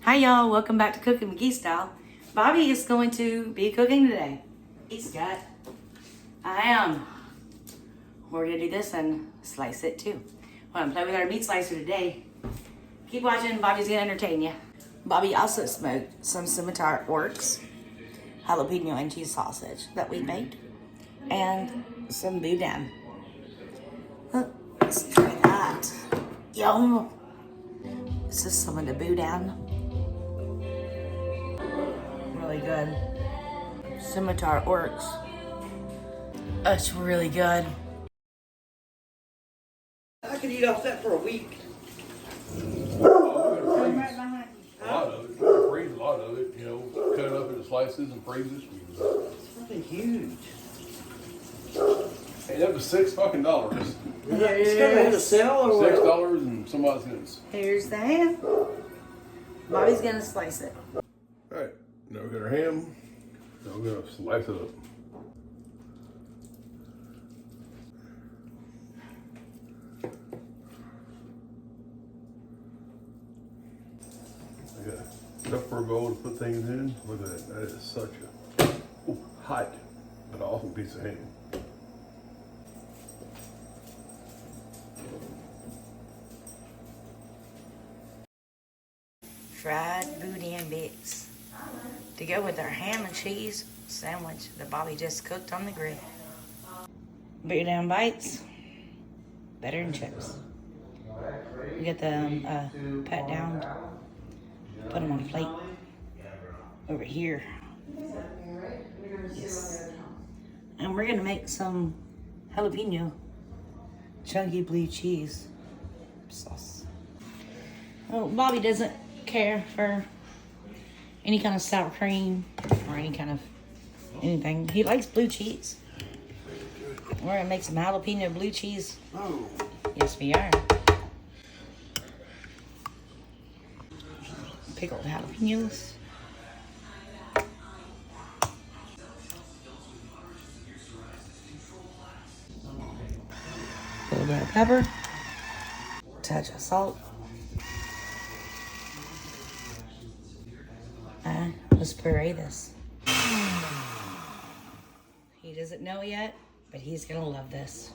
Hi y'all, welcome back to Cooking McGee Style. Bobby is going to be cooking today. He's got, I am. We're gonna do this and slice it too. We're gonna play with our meat slicer today. Keep watching, Bobby's gonna entertain you. Bobby also smoked some scimitar works, jalapeno and cheese sausage that we made, and some boudin. Let's try that. Yum. This is some of the boudin. Really good. Scimitar works. That's really good. I could eat off that for a week. Right behind you. A lot of it. You freeze a lot of it, you know, cut it up into slices and freeze it. It's fucking huge. Hey, that was $6. It's gonna to sell or what? $6 and some odd cents. Here's the ham. Bobby's gonna slice it. Alright, now we got our ham. Now we're gonna slice it up. I got a Tupperware bowl to put things in. Look at that. That is such a hot but awesome piece of ham. Fried boudin bits to go with our ham and cheese sandwich that Bobby just cooked on the grill. Boudin bites, better than chips. We get them pat down, put them on a plate over here. Yes. And we're gonna make some jalapeno chunky blue cheese sauce. Oh, Bobby doesn't care for any kind of sour cream or any kind of anything. He likes blue cheese. We're gonna make some jalapeno blue cheese. Oh. Yes, we are. Pickled jalapenos. A little bit of pepper. Touch of salt. Let's puree this. He doesn't know yet, but he's gonna love this.